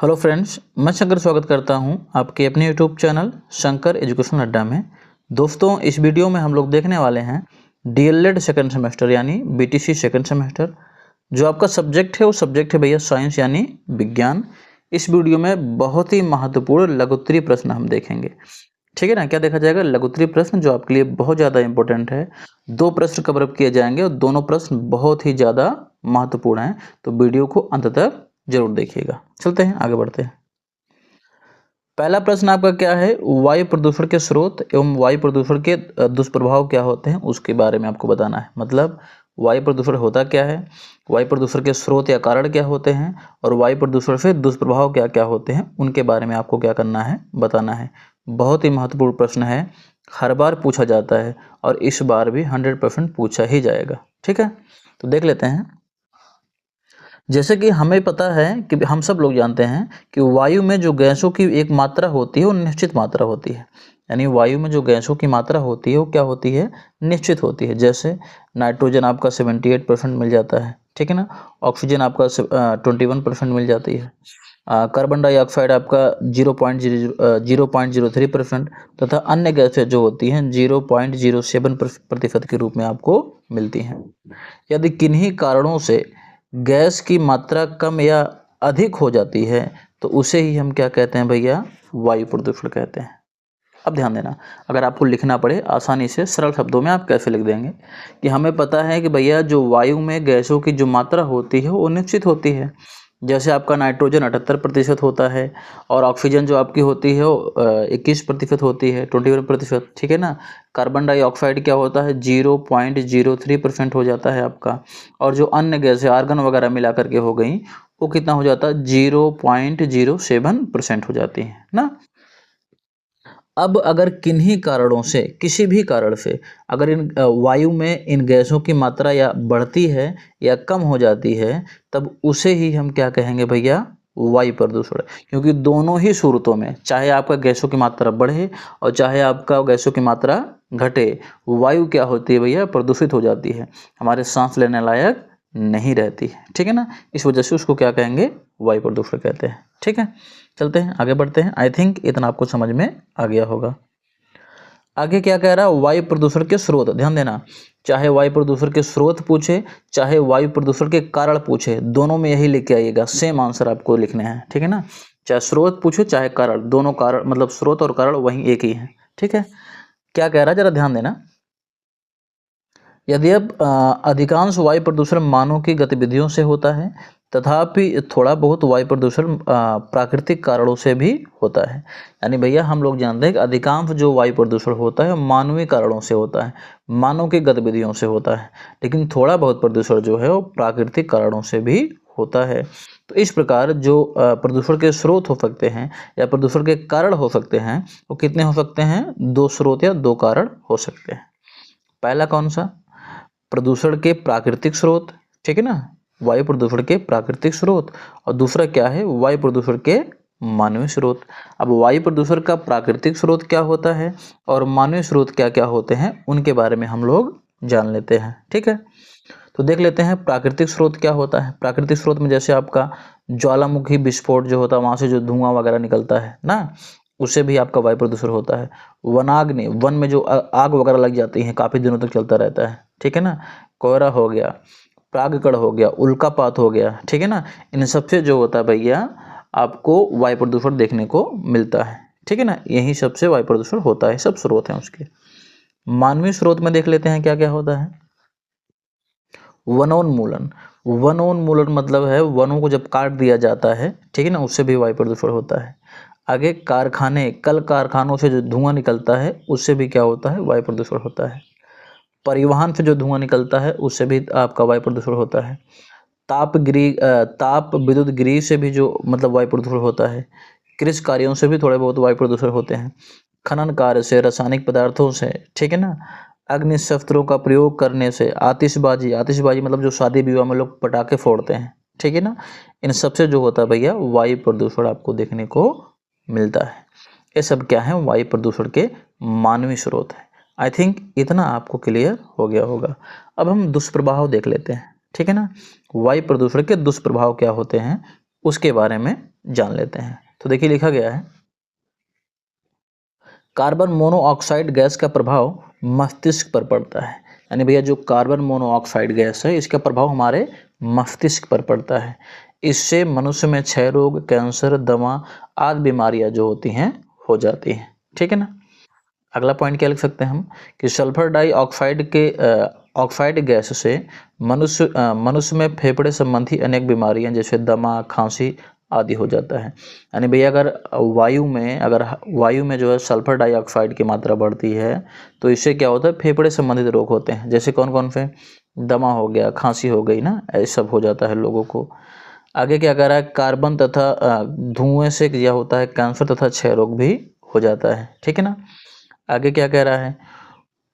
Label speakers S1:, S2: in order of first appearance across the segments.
S1: Hello friends, मैं शंकर स्वागत करता हूं आपके अपने यूट्यूब चैनल शंकर एजुकेशन अड्डा में। दोस्तों, इस वीडियो में हम लोग देखने वाले हैं डीएलएड सेकंड सेमेस्टर यानी बीटीसी सेकंड सेमेस्टर। जो आपका सब्जेक्ट है वो सब्जेक्ट है भैया साइंस यानी विज्ञान। इस वीडियो में बहुत ही महत्वपूर्ण लघुत्तरीय प्रश्न हम देखेंगे। ठीक है ना। क्या देखा जाएगा? लघुत्तरीय प्रश्न जो आपके लिए बहुत ज़्यादा इंपॉर्टेंट है। 2 प्रश्न कवर अप किए जाएंगे और दोनों प्रश्न बहुत ही ज़्यादा महत्वपूर्ण हैं, तो वीडियो को अंत तक जरूर देखिएगा। चलते हैं, आगे बढ़ते हैं। पहला प्रश्न आपका क्या है? वायु प्रदूषण के स्रोत एवं वायु प्रदूषण के दुष्प्रभाव क्या होते हैं उसके बारे में आपको बताना है। मतलब वायु प्रदूषण होता क्या है, वायु प्रदूषण के स्रोत या कारण क्या होते हैं, और वायु प्रदूषण से दुष्प्रभाव क्या क्या होते हैं उनके बारे में आपको क्या करना है, बताना है। बहुत ही महत्वपूर्ण प्रश्न है, हर बार पूछा जाता है और इस बार भी 100% पूछा ही जाएगा। ठीक है, तो देख लेते हैं। जैसे कि हमें पता है कि हम सब लोग जानते हैं कि वायु में जो गैसों की एक मात्रा होती है वो निश्चित मात्रा होती है। यानी वायु में जो गैसों की मात्रा होती है वो क्या होती है? निश्चित होती है। जैसे नाइट्रोजन आपका 78% मिल जाता है, ठीक है ना। ऑक्सीजन आपका 21% मिल जाती है। कार्बन डाइऑक्साइड आपका 0.03% तथा अन्य गैसें जो होती हैं 0.07% के रूप में आपको मिलती हैं। यदि किन्हीं कारणों से गैस की मात्रा कम या अधिक हो जाती है तो उसे ही हम क्या कहते हैं भैया? वायु प्रदूषण कहते हैं। अब ध्यान देना, अगर आपको लिखना पड़े आसानी से सरल शब्दों में आप कैसे लिख देंगे कि हमें पता है कि भैया जो वायु में गैसों की जो मात्रा होती है वो निश्चित होती है। जैसे आपका नाइट्रोजन 78% होता है और ऑक्सीजन जो आपकी होती है वो 21% होती है, 21%। ठीक है ना। कार्बन डाइऑक्साइड क्या होता है? 0.03% हो जाता है आपका। और जो अन्य गैस है आर्गन वगैरह मिला करके हो गई, वो कितना हो जाता है? 0.07% हो जाती है ना। अब अगर किन्हीं कारणों से, किसी भी कारण से अगर इन वायु में इन गैसों की मात्रा या बढ़ती है या कम हो जाती है, तब उसे ही हम क्या कहेंगे भैया? वायु प्रदूषण। क्योंकि दोनों ही सूरतों में, चाहे आपका गैसों की मात्रा बढ़े और चाहे आपका गैसों की मात्रा घटे, वायु क्या होती है भैया? प्रदूषित हो जाती है, हमारे सांस लेने लायक नहीं रहती। ठीक है ना। इस वजह से उसको क्या कहेंगे? वायु प्रदूषण कहते हैं। ठीक है, चलते हैं, आगे बढ़ते हैं। आई थिंक इतना आपको समझ में आ गया होगा। आगे क्या कह रहा है? वायु प्रदूषण के स्रोत। ध्यान देना, चाहे वायु प्रदूषण के स्रोत पूछे चाहे वायु प्रदूषण के कारण पूछे, दोनों में यही लिख के आइएगा, सेम आंसर आपको लिखने हैं। ठीक है ना। चाहे स्रोत पूछे चाहे कारण, दोनों कारण मतलब स्रोत और कारण वही एक ही है। ठीक है, क्या कह रहा है जरा ध्यान देना। यदि अब अधिकांश वायु प्रदूषण मानव की गतिविधियों से होता है, तथापि थोड़ा बहुत वायु प्रदूषण प्राकृतिक कारणों से भी होता है। यानी भैया हम लोग जानते हैं कि अधिकांश जो वायु प्रदूषण होता है मानवीय कारणों से होता है, मानव की गतिविधियों से होता है। लेकिन थोड़ा बहुत प्रदूषण जो है वो प्राकृतिक कारणों से भी होता है। तो इस प्रकार जो प्रदूषण के स्रोत हो सकते हैं या प्रदूषण के कारण हो सकते हैं, वो कितने हो सकते हैं? 2 स्रोत या 2 कारण हो सकते हैं। पहला कौन सा? प्रदूषण के प्राकृतिक स्रोत। ठीक है ना, वायु प्रदूषण के प्राकृतिक स्रोत। और दूसरा क्या है? वायु प्रदूषण के मानवीय स्रोत। अब वायु प्रदूषण का प्राकृतिक स्रोत क्या होता है और मानवीय स्रोत क्या क्या होते हैं उनके बारे में हम लोग जान लेते हैं। ठीक है, तो देख लेते हैं प्राकृतिक स्रोत क्या होता है। प्राकृतिक स्रोत में जैसे आपका ज्वालामुखी विस्फोट जो होता है, वहां से जो धुआं वगैरह निकलता है ना, उससे भी आपका वायु प्रदूषण होता है। वनाग्नि, वन में जो आग वगैरह लग जाती है काफी दिनों तक चलता रहता है। ठीक है ना। कोहरा हो गया, प्रागकण हो गया, उल्कापात हो गया। ठीक है ना। इन सबसे जो होता है भैया आपको वायु प्रदूषण देखने को मिलता है। ठीक है ना, यही सबसे वायु प्रदूषण होता है, सब स्रोत हैं उसके। मानवीय स्रोत में देख लेते हैं क्या क्या होता है। वनोन्मूलन। वनोन्मूलन मतलब है वनों को जब काट दिया जाता है, ठीक है ना, उससे भी वायु प्रदूषण होता है। आगे कारखाने, कल कारखानों से जो धुआं निकलता है उससे भी क्या होता है? वायु प्रदूषण होता है। परिवहन से जो धुआं निकलता है उससे भी आपका वायु प्रदूषण होता है। ताप विद्युत गृह से भी जो मतलब वायु प्रदूषण होता है। कृषि कार्यों से भी थोड़े बहुत वायु प्रदूषण होते हैं। खनन कार्य से, रासायनिक पदार्थों से, ठीक है ना, अग्नि शस्त्रों का प्रयोग करने से, आतिशबाजी, आतिशबाजी मतलब जो शादी विवाह में लोग पटाखे फोड़ते हैं, ठीक है ना, इन सबसे जो होता है भैया वायु प्रदूषण आपको देखने को मिलता है। ये सब क्या है? वायु प्रदूषण के मानवीय स्रोत है। आई थिंक इतना आपको क्लियर हो गया होगा। अब हम दुष्प्रभाव देख लेते हैं। ठीक है ना, वायु प्रदूषण के दुष्प्रभाव क्या होते हैं उसके बारे में जान लेते हैं। तो देखिए लिखा गया है, कार्बन मोनोऑक्साइड गैस का प्रभाव मस्तिष्क पर पड़ता है। यानी भैया जो कार्बन मोनोऑक्साइड गैस है इसका प्रभाव हमारे मस्तिष्क पर पड़ता है। इससे मनुष्य में क्षय रोग, कैंसर, दमा आदि बीमारियां जो होती हैं हो जाती हैं। ठीक है ना। अगला पॉइंट क्या लिख सकते हैं हम कि सल्फर डाइऑक्साइड के ऑक्साइड गैस से मनुष्य में फेफड़े संबंधी अनेक बीमारियां जैसे दमा, खांसी आदि हो जाता है। यानी भैया अगर वायु में जो है सल्फर डाइऑक्साइड की मात्रा बढ़ती है तो इससे क्या होता है, फेफड़े संबंधित रोग होते हैं। जैसे कौन कौन से, दमा हो गया, खांसी हो गई ना, ऐसा सब हो जाता है लोगों को। आगे क्या कह रहा है, कार्बन तथा धुएं से क्या होता है, कैंसर तथा क्षय रोग भी हो जाता है। ठीक है ना। आगे क्या कह रहा है,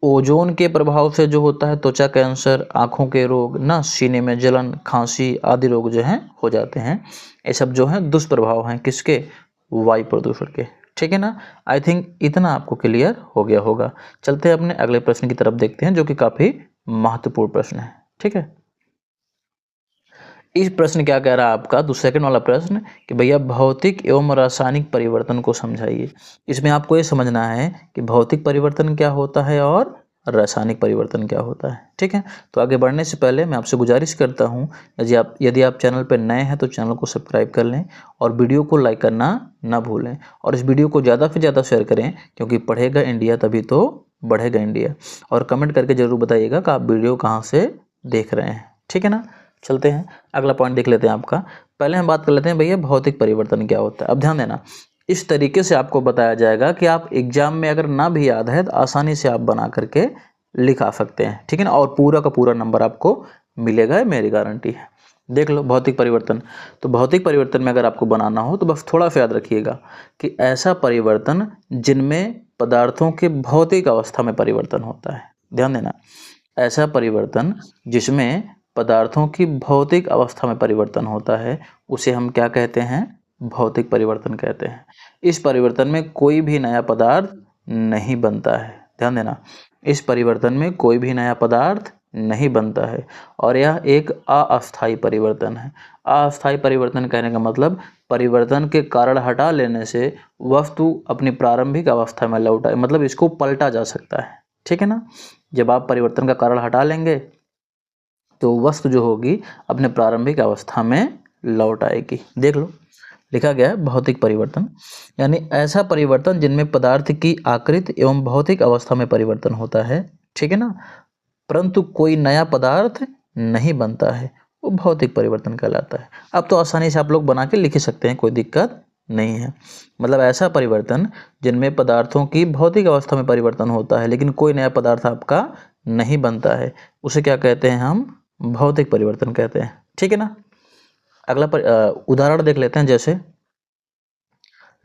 S1: ओजोन के प्रभाव से जो होता है त्वचा कैंसर, आंखों के रोग ना, सीने में जलन, खांसी आदि रोग जो हैं हो जाते हैं। ये सब जो हैं दुष्प्रभाव हैं किसके, वायु प्रदूषण के। ठीक है ना। आई थिंक इतना आपको क्लियर हो गया होगा। चलते हैं अपने अगले प्रश्न की तरफ देखते हैं जो कि काफी महत्वपूर्ण प्रश्न है। ठीक है। इस प्रश्न क्या कह रहा है आपका, सेकंड वाला प्रश्न कि भैया भौतिक एवं रासायनिक परिवर्तन को समझाइए। इसमें आपको ये समझना है कि भौतिक परिवर्तन क्या होता है और रासायनिक परिवर्तन क्या होता है। ठीक है। तो आगे बढ़ने से पहले मैं आपसे गुजारिश करता हूँ, यदि आप चैनल पर नए हैं तो चैनल को सब्सक्राइब कर लें और वीडियो को लाइक करना ना भूलें और इस वीडियो को ज़्यादा से ज़्यादा शेयर करें, क्योंकि पढ़ेगा इंडिया तभी तो बढ़ेगा इंडिया। और कमेंट करके ज़रूर बताइएगा कि आप वीडियो कहाँ से देख रहे हैं। ठीक है ना। चलते हैं अगला पॉइंट देख लेते हैं आपका। पहले हम बात कर लेते हैं भैया भौतिक परिवर्तन क्या होता है। अब ध्यान देना, इस तरीके से आपको बताया जाएगा कि आप एग्जाम में अगर ना भी याद है तो आसानी से आप बना करके लिखा सकते हैं। ठीक है ना। और पूरा का पूरा नंबर आपको मिलेगा, मेरी गारंटी है। देख लो भौतिक परिवर्तन। तो भौतिक परिवर्तन में अगर आपको बनाना हो तो बस थोड़ा सा याद रखिएगा कि ऐसा परिवर्तन जिनमें पदार्थों के भौतिक अवस्था में परिवर्तन होता है। ध्यान देना, ऐसा परिवर्तन जिसमें पदार्थों की भौतिक अवस्था में परिवर्तन होता है उसे हम क्या कहते हैं, भौतिक परिवर्तन कहते हैं। इस परिवर्तन में कोई भी नया पदार्थ नहीं बनता है। ध्यान देना, इस परिवर्तन में कोई भी नया पदार्थ नहीं बनता है और यह एक अस्थायी परिवर्तन है। अस्थायी परिवर्तन कहने का मतलब परिवर्तन के कारण हटा लेने से वस्तु अपनी प्रारंभिक अवस्था में लौट आए, मतलब इसको पलटा जा सकता है। ठीक है ना। जब आप परिवर्तन का कारण हटा लेंगे तो वस्तु जो होगी अपने प्रारंभिक अवस्था में लौट आएगी। देख लो लिखा गया है भौतिक परिवर्तन यानी ऐसा परिवर्तन जिनमें पदार्थ की आकृति एवं भौतिक अवस्था में परिवर्तन होता है। ठीक है ना। परंतु कोई नया पदार्थ नहीं बनता है, वो भौतिक परिवर्तन कहलाता है। अब तो आसानी से आप लोग बना के लिख ही सकते हैं, कोई दिक्कत नहीं है। मतलब ऐसा परिवर्तन जिनमें पदार्थों की भौतिक अवस्था में परिवर्तन होता है लेकिन कोई नया पदार्थ आपका नहीं बनता है, उसे क्या कहते हैं हम, भौतिक परिवर्तन कहते हैं। ठीक है ना। अगला उदाहरण देख लेते हैं, जैसे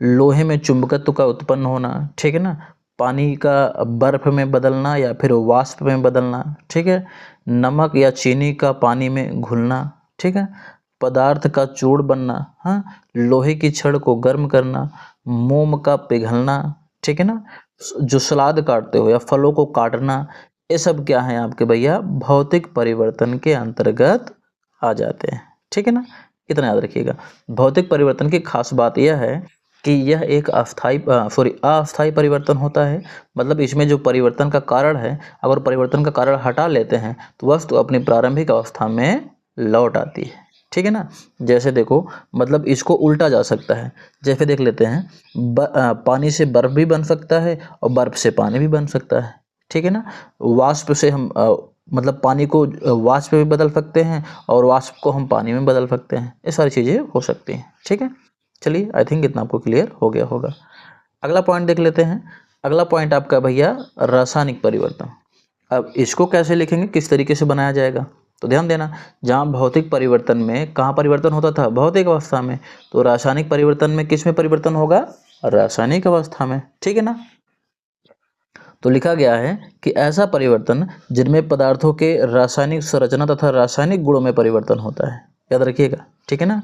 S1: लोहे में चुंबकत्व का उत्पन्न होना। ठीक है ना। पानी का बर्फ में बदलना या फिर वाष्प में बदलना। ठीक है। नमक या चीनी का पानी में घुलना। ठीक है। पदार्थ का चूर्ण बनना। हाँ। लोहे की छड़ को गर्म करना, मोम का पिघलना। ठीक है ना। जो सलाद काटते हो या फलों को काटना, ये सब क्या है आपके भैया, भौतिक परिवर्तन के अंतर्गत आ जाते हैं। ठीक है ना। इतना याद रखिएगा। भौतिक परिवर्तन की खास बात यह है कि यह एक अस्थायी परिवर्तन होता है। मतलब इसमें जो परिवर्तन का कारण है, अगर परिवर्तन का कारण हटा लेते हैं तो वस्तु अपनी प्रारंभिक अवस्था में लौट आती है। ठीक है ना। जैसे देखो, मतलब इसको उल्टा जा सकता है। जैसे देख लेते हैं, पानी से बर्फ भी बन सकता है और बर्फ से पानी भी बन सकता है। ठीक है ना। वाष्प से हम मतलब पानी को वाष्प में बदल सकते हैं और वाष्प को हम पानी में बदल सकते हैं। ये सारी चीज़ें हो सकती हैं। ठीक है। चलिए, आई थिंक इतना आपको क्लियर हो गया होगा। अगला पॉइंट देख लेते हैं। अगला पॉइंट आपका भैया रासायनिक परिवर्तन। अब इसको कैसे लिखेंगे, किस तरीके से बनाया जाएगा, तो ध्यान देना, जहाँ भौतिक परिवर्तन में कहाँ परिवर्तन होता था, भौतिक अवस्था में, तो रासायनिक परिवर्तन में किस में परिवर्तन होगा, रासायनिक अवस्था में। ठीक है ना। तो लिखा गया है कि ऐसा परिवर्तन जिनमें पदार्थों के रासायनिक संरचना तथा रासायनिक गुणों में परिवर्तन होता है। याद रखिएगा। ठीक है ना।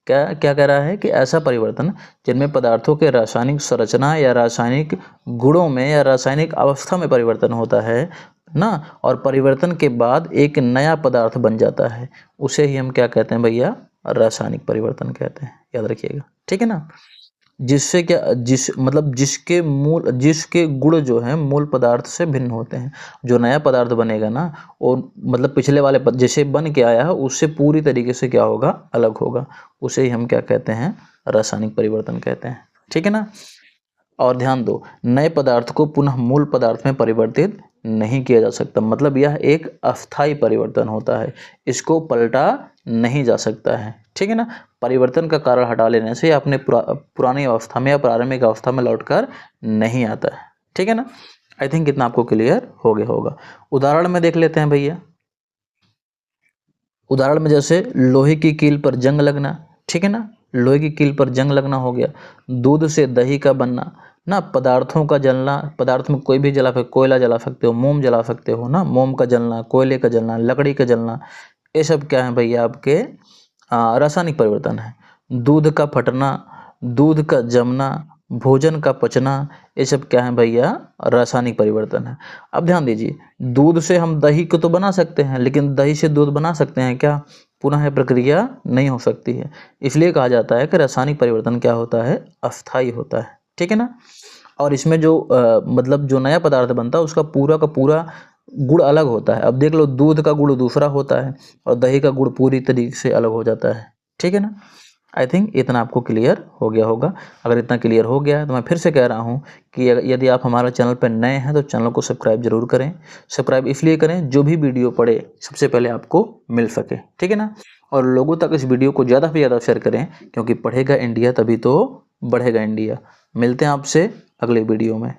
S1: क्या क्या कह रहा है कि ऐसा परिवर्तन जिनमें पदार्थों के रासायनिक संरचना या रासायनिक गुणों में या रासायनिक अवस्था में परिवर्तन होता है ना, और परिवर्तन के बाद एक नया पदार्थ बन जाता है, उसे ही हम क्या कहते हैं भैया, रासायनिक परिवर्तन कहते हैं, याद रखिएगा, ठीक है ना। जिससे क्या, मतलब जिसके गुण जो है मूल पदार्थ से भिन्न होते हैं। जो नया पदार्थ बनेगा ना, और मतलब पिछले वाले जैसे बन के आया है उससे पूरी तरीके से क्या होगा, अलग होगा। उसे ही हम क्या कहते हैं, रासायनिक परिवर्तन कहते हैं, ठीक है ना। और ध्यान दो, नए पदार्थ को पुनः मूल पदार्थ में परिवर्तित नहीं किया जा सकता, मतलब यह एक अस्थायी परिवर्तन होता है, इसको पलटा नहीं जा सकता है, ठीक है ना। परिवर्तन का कारण हटा लेने से अपने पुरानी अवस्था में या प्रारंभिक अवस्था में लौटकर नहीं आता है, ठीक है ना। आई थिंक इतना आपको क्लियर हो गया होगा। उदाहरण में देख लेते हैं भैया। उदाहरण में जैसे लोहे की कील पर जंग लगना, ठीक है ना, लोहे की कील पर जंग लगना हो गया। दूध से दही का बनना ना, पदार्थों का जलना, पदार्थ में कोई भी जला सकते, कोयला जला सकते हो, मोम जला सकते हो ना, मोम का जलना, कोयले का जलना, लकड़ी का जलना, ये सब क्या है भैया, आपके रासायनिक परिवर्तन है। दूध का फटना, दूध का जमना, भोजन का पचना, ये सब क्या है भैया, रासायनिक परिवर्तन है। अब ध्यान दीजिए, दूध से हम दही को तो बना सकते हैं, लेकिन दही से दूध बना सकते हैं क्या, पुनः यह प्रक्रिया नहीं हो सकती है। इसलिए कहा जाता है कि रासायनिक परिवर्तन क्या होता है, अस्थायी होता है, ठीक है ना। और इसमें जो मतलब जो नया पदार्थ बनता है उसका पूरा का पूरा गुण अलग होता है। अब देख लो, दूध का गुण दूसरा होता है और दही का गुण पूरी तरीके से अलग हो जाता है, ठीक है ना। आई थिंक इतना आपको क्लियर हो गया होगा। अगर इतना क्लियर हो गया है तो मैं फिर से कह रहा हूँ कि यदि आप हमारे चैनल पर नए हैं तो चैनल को सब्सक्राइब जरूर करें। सब्सक्राइब इसलिए करें, जो भी वीडियो पड़े सबसे पहले आपको मिल सके, ठीक है ना। और लोगों तक इस वीडियो को ज़्यादा से ज़्यादा शेयर करें, क्योंकि पढ़ेगा इंडिया तभी तो बढ़ेगा इंडिया। मिलते हैं आपसे अगले वीडियो में।